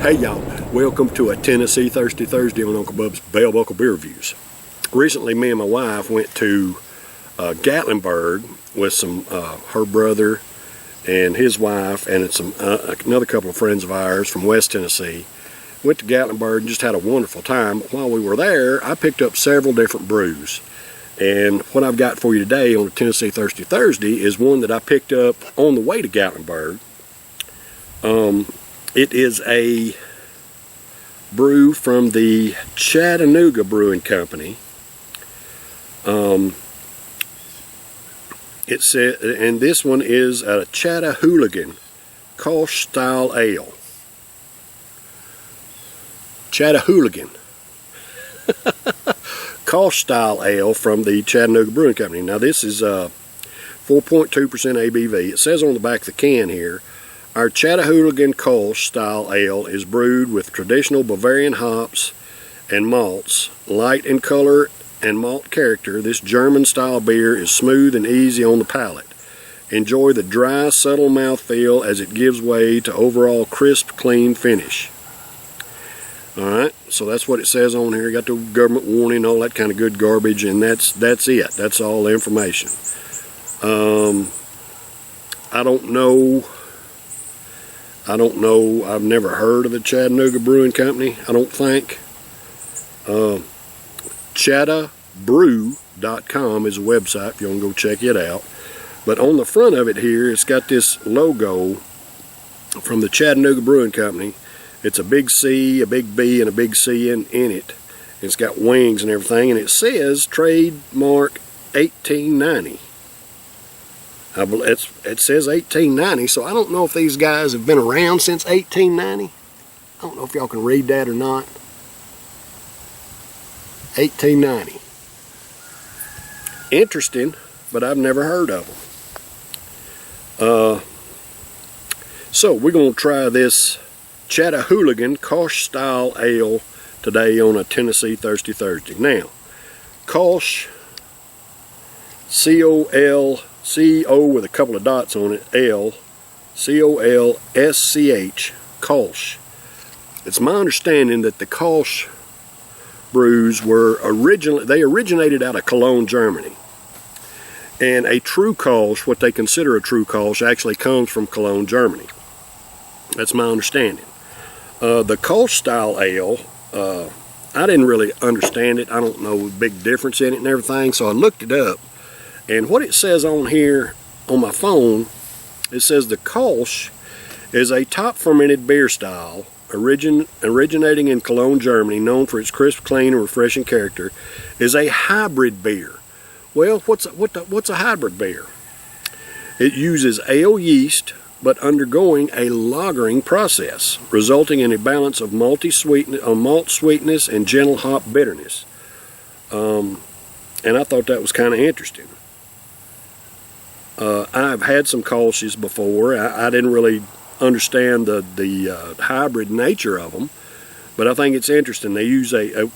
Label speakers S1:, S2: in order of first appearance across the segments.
S1: Hey y'all, welcome to a Tennessee Thirsty Thursday on Uncle Bub's Bell Buckle Beer Reviews. Recently me and my wife went to Gatlinburg with some her brother and his wife and some another couple of friends of ours from West Tennessee. Went to Gatlinburg and just had a wonderful time. While we were there, I picked up several different brews. And what I've got for you today on the Tennessee Thirsty Thursday is one that I picked up on the way to Gatlinburg. It is a brew from the Chattanooga Brewing Company. It said, and this one is a Chattahooligan Kolsch style ale. Chattahooligan Kolsch style ale from the Chattanooga Brewing Company. Now this is 4.2% ABV. It says on the back of the can here, our Chattahooligan Kolsch style ale is brewed with traditional Bavarian hops and malts. Light in color and malt character, this German style beer is smooth and easy on the palate. Enjoy the dry, subtle mouthfeel as it gives way to overall crisp, clean finish. Alright, so that's what it says on here. Got the government warning, all that kind of good garbage, and that's it. That's all the information. I don't know. I've never heard of the Chattanooga Brewing Company, I don't think. Chattabrew.com is a website if you want to go check it out. But on the front of it here, it's got this logo from the Chattanooga Brewing Company. It's a big C, a big B, and a big C in it. It's got wings and everything, and it says trademark 1890. It says 1890, so I don't know if these guys have been around since 1890. I don't know if y'all can read that or not. 1890. Interesting, but I've never heard of them. So we're going to try this Chattahooligan Kolsch style ale today on a Tennessee Thirsty Thursday. Now, Kolsch, C-O-L-C-O with a couple of dots on it, L, C-O-L-S-C-H, Kolsch. It's my understanding that the Kolsch brews were originated out of Cologne, Germany. And a true Kolsch, what they consider a true Kolsch, actually comes from Cologne, Germany. That's my understanding. The Kolsch style ale, I didn't really understand it. I don't know the big difference in it and everything, so I looked it up. And what it says on here on my phone, it says the Kolsch is a top fermented beer style originating in Cologne, Germany, known for its crisp, clean, and refreshing character, is a hybrid beer. Well, what's a hybrid beer? It uses ale yeast, but undergoing a lagering process, resulting in a balance of malt sweetness and gentle hop bitterness. And I thought that was kind of interesting. I've had some Kolsch's before. I didn't really understand the hybrid nature of them, but I think it's interesting. They use an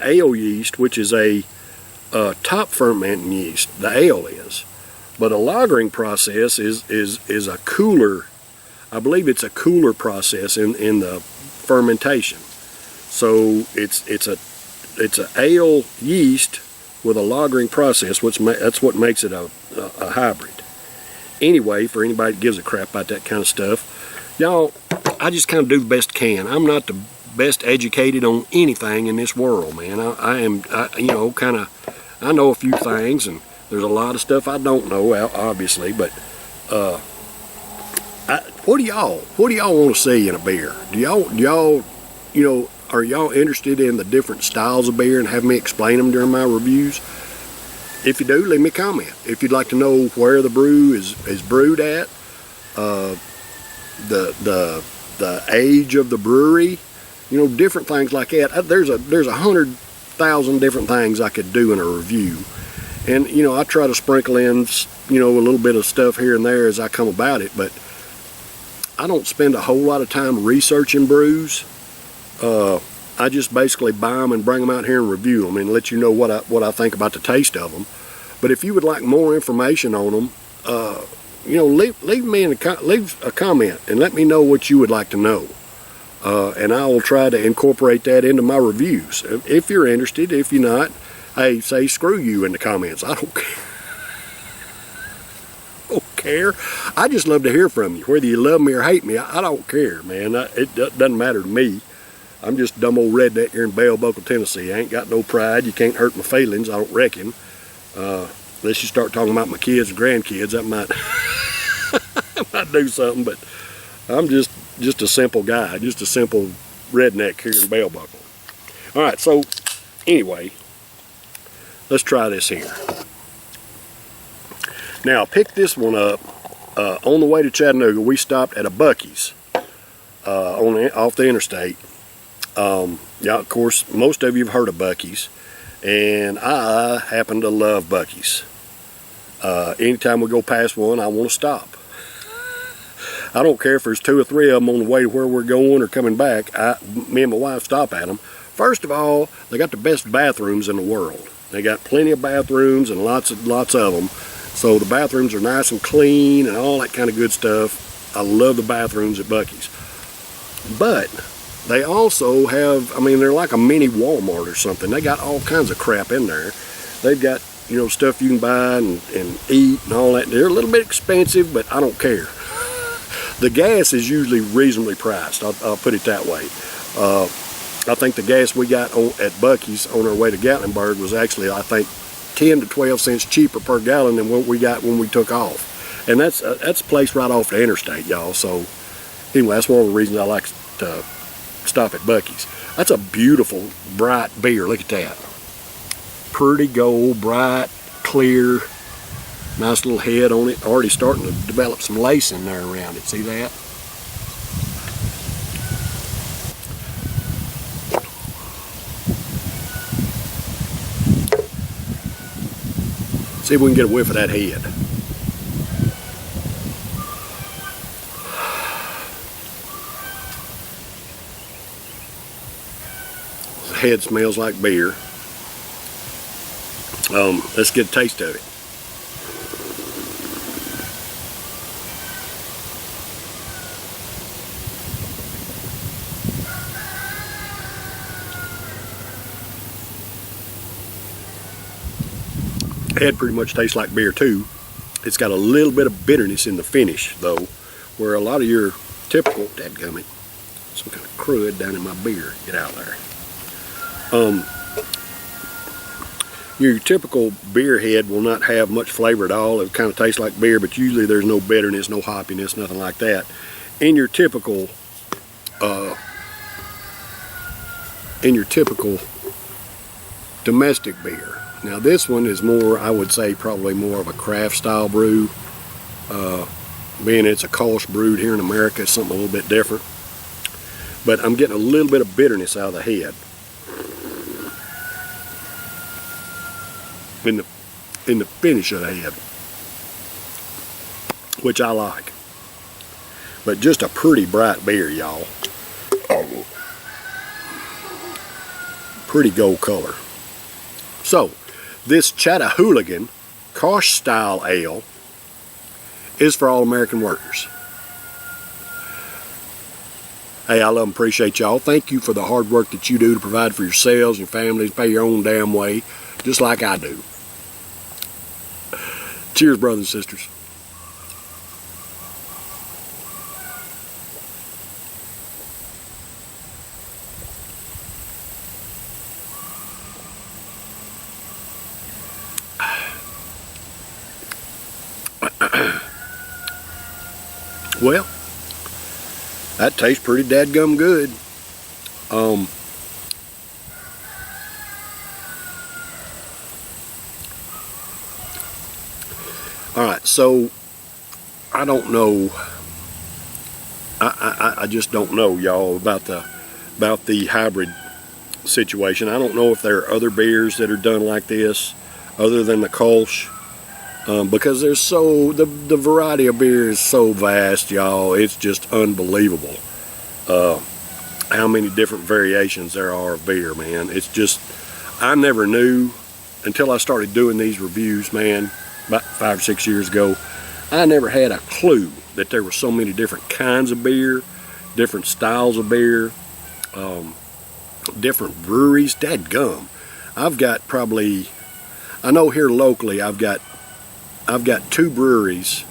S1: ale yeast, which is a top fermenting yeast. The ale is. But a lagering process is a cooler, I believe it's a cooler process in the fermentation. So it's a ale yeast with a lagering process, that's what makes it a hybrid. Anyway, for anybody that gives a crap about that kind of stuff, y'all, I just kind of do the best I can. I'm not the best educated on anything in this world, man. I know a few things, and there's a lot of stuff I don't know, obviously, but what do y'all want to see in a beer? Do y'all are y'all interested in the different styles of beer and have me explain them during my reviews? If you do, leave me a comment. If you'd like to know where the brew is brewed at, the age of the brewery, different things like that. There's 100,000 different things I could do in a review. And, I try to sprinkle in, a little bit of stuff here and there as I come about it, but I don't spend a whole lot of time researching brews. I just basically buy them and bring them out here and review them and let you know what I think about the taste of them. But if you would like more information on them, leave me leave a comment and let me know what you would like to know. And I will try to incorporate that into my reviews. If you're interested, if you're not, hey, say screw you in the comments. I don't care. I just love to hear from you. Whether you love me or hate me, I don't care, man. It doesn't matter to me. I'm just a dumb old redneck here in Bell Buckle, Tennessee. I ain't got no pride. You can't hurt my feelings, I don't reckon. Unless you start talking about my kids and grandkids, that might, might do something. But I'm just a simple guy, just a simple redneck here in Bell Buckle. All right, so anyway, let's try this here. Now, I picked this one up on the way to Chattanooga. We stopped at a Buc-ee's off the interstate. Yeah, of course, most of you have heard of Buc-ee's, and I happen to love Buc-ee's. Anytime we go past one, I want to stop. I don't care if there's 2 or 3 of them on the way to where we're going or coming back. Me and my wife stop at them. First of all, they got the best bathrooms in the world. They got plenty of bathrooms and lots of them. So the bathrooms are nice and clean and all that kind of good stuff. I love the bathrooms at Buc-ee's. But they also have, I mean, they're like a mini Walmart or something. They got all kinds of crap in there. They've got, stuff you can buy and eat and all that. They're a little bit expensive, but I don't care. The gas is usually reasonably priced. I'll put it that way. I think the gas we got at Buc-ee's on our way to Gatlinburg was actually, I think, 10 to 12 cents cheaper per gallon than what we got when we took off. And that's a place right off the interstate, y'all. So anyway, that's one of the reasons I like to stop at Buc-ee's. That's a beautiful, bright beer. Look at that. Pretty gold, bright, clear, nice little head on it. Already starting to develop some lace in there around it. See that? See if we can get a whiff of that head. The head smells like beer. Let's get a taste of it. Head pretty much tastes like beer too. It's got a little bit of bitterness in the finish though, where a lot of your typical, dadgummit, some kind of crud down in my beer, get out there. Your typical beer head will not have much flavor at all. It kind of tastes like beer, but usually there's no bitterness, no hoppiness, nothing like that. In your typical domestic beer. Now this one is more, I would say, probably more of a craft style brew. Being it's a Kolsch brewed here in America, it's something a little bit different. But I'm getting a little bit of bitterness out of the head. In the finish of the head. Which I like. But just a pretty bright beer, y'all. Pretty gold color. So, this Chattahooligan Kolsch style ale is for all American workers. Hey, I love and appreciate y'all. Thank you for the hard work that you do to provide for yourselves, your families, pay your own damn way, just like I do. Cheers, brothers and sisters. Well, that tastes pretty dadgum good. Alright, so I don't know. I just don't know, y'all, about the hybrid situation. I don't know if there are other beers that are done like this other than the Kolsch. Because there's the variety of beer is so vast, y'all. It's just unbelievable how many different variations there are of beer, man. It's just, I never knew until I started doing these reviews, man, about 5 or 6 years ago. I never had a clue that there were so many different kinds of beer, different styles of beer, different breweries. Dadgum. I've got probably, I know here locally, I've got 2 breweries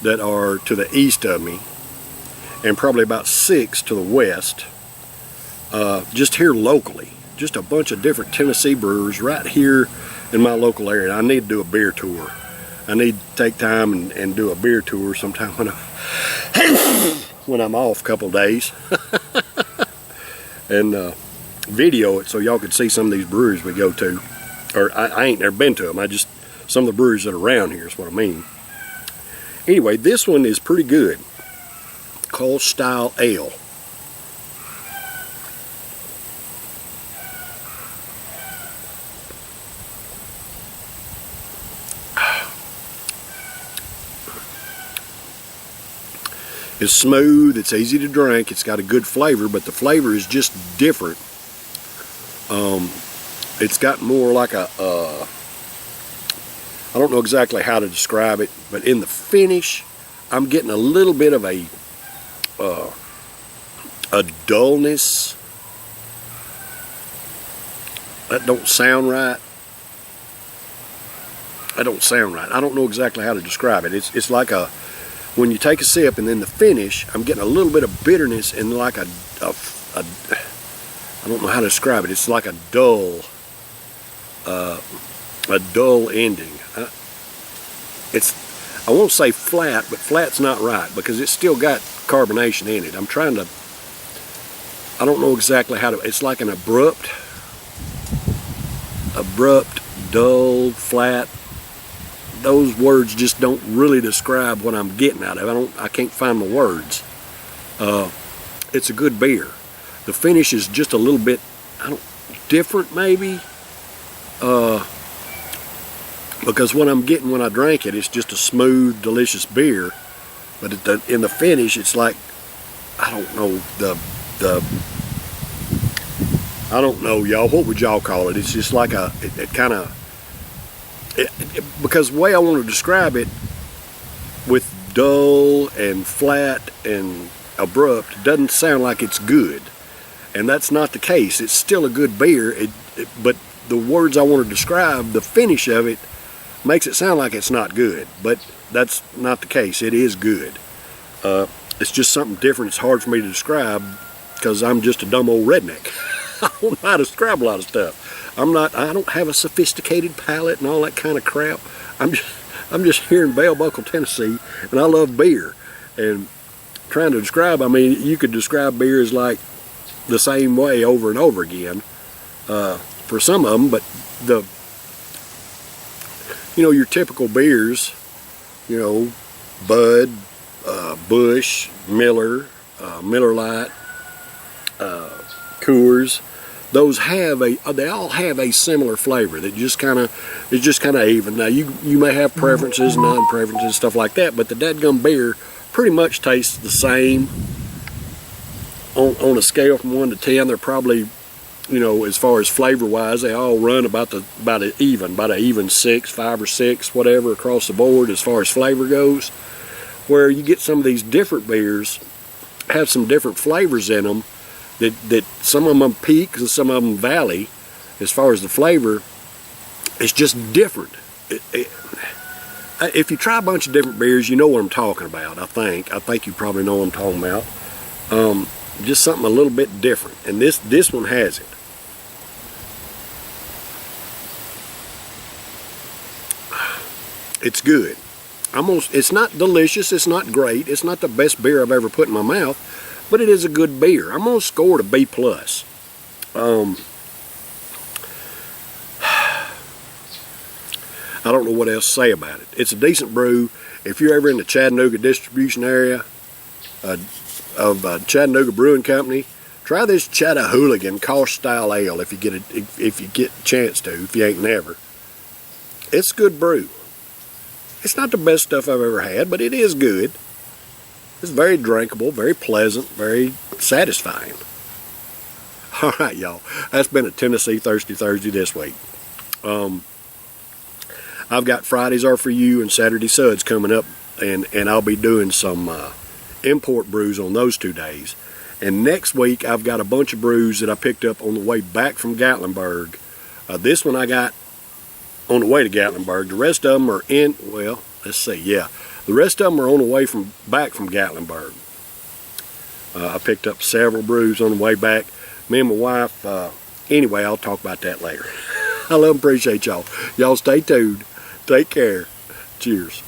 S1: that are to the east of me, and probably about 6 to the west, just here locally. Just a bunch of different Tennessee brewers right here in my local area. I need to do a beer tour. I need to take time and do a beer tour sometime when I'm off a couple days. And video it so y'all could see some of these breweries we go to. Or I ain't never been to them. Some of the breweries that are around here is what I mean. Anyway, this one is pretty good. Kolsch style ale. It's smooth, it's easy to drink, it's got a good flavor, but the flavor is just different. It's got more like a, I don't know exactly how to describe it, but in the finish, I'm getting a little bit of a dullness. That don't sound right. I don't know exactly how to describe it. It's like a, when you take a sip and then the finish, I'm getting a little bit of bitterness and like I don't know how to describe it. It's like a dull ending. I won't say flat, but flat's not right because it's still got carbonation in it. I don't know exactly how to, it's like an abrupt, dull, flat. Those words just don't really describe what I'm getting out of it. I can't find the words. It's a good beer. The finish is just a little bit, different maybe. Because what I'm getting when I drank it, it's just a smooth, delicious beer. But in the finish, it's like, I don't know, I don't know, y'all. What would y'all call it? It's just like because the way I want to describe it, with dull and flat and abrupt, doesn't sound like it's good. And that's not the case. It's still a good beer, but the words I want to describe, the finish of it, makes it sound like it's not good. But that's not the case. It is good. It's just something different. It's hard for me to describe because I'm just a dumb old redneck. I don't know how to describe a lot of stuff. I don't have a sophisticated palate and all that kind of crap. I'm just here in Bell Buckle, Tennessee, and I love beer. And trying to describe, you could describe beer as like the same way over and over again for some of them, but your typical beers, Bud, Busch, Miller, Miller Lite, Coors. Those they all have a similar flavor that is just kind of even. Now you may have preferences, non-preferences, stuff like that, but the dadgum beer pretty much tastes the same. On a scale from 1 to 10, they're probably, as far as flavor-wise, they all run about an even 6, 5 or 6, whatever, across the board as far as flavor goes. Where you get some of these different beers have some different flavors in them. That some of them peak and some of them valley. As far as the flavor, it's just different. If you try a bunch of different beers, you know what I'm talking about. I think you probably know what I'm talking about. Just something a little bit different, and this one has it. It's good. It's not delicious. It's not great. It's not the best beer I've ever put in my mouth. But it is a good beer. I'm going to score it a B+. I don't know what else to say about it. It's a decent brew. If you're ever in the Chattanooga distribution area of Chattanooga Brewing Company, try this Chattahooligan Kolsch style ale if you get a chance to. If you ain't never, it's a good brew. It's not the best stuff I've ever had, but it is good. It's very drinkable, very pleasant, very satisfying. All right, y'all. That's been a Tennessee Thirsty Thursday this week. I've got Fridays Are For You and Saturday Suds coming up and I'll be doing some import brews on those 2 days. And next week I've got a bunch of brews that I picked up on the way back from Gatlinburg. This one I got on the way to Gatlinburg. The rest of them are in, well, let's see, yeah. The rest of them are on the way back from Gatlinburg. I picked up several brews on the way back. Me and my wife, anyway, I'll talk about that later. I love and appreciate y'all. Y'all stay tuned. Take care. Cheers.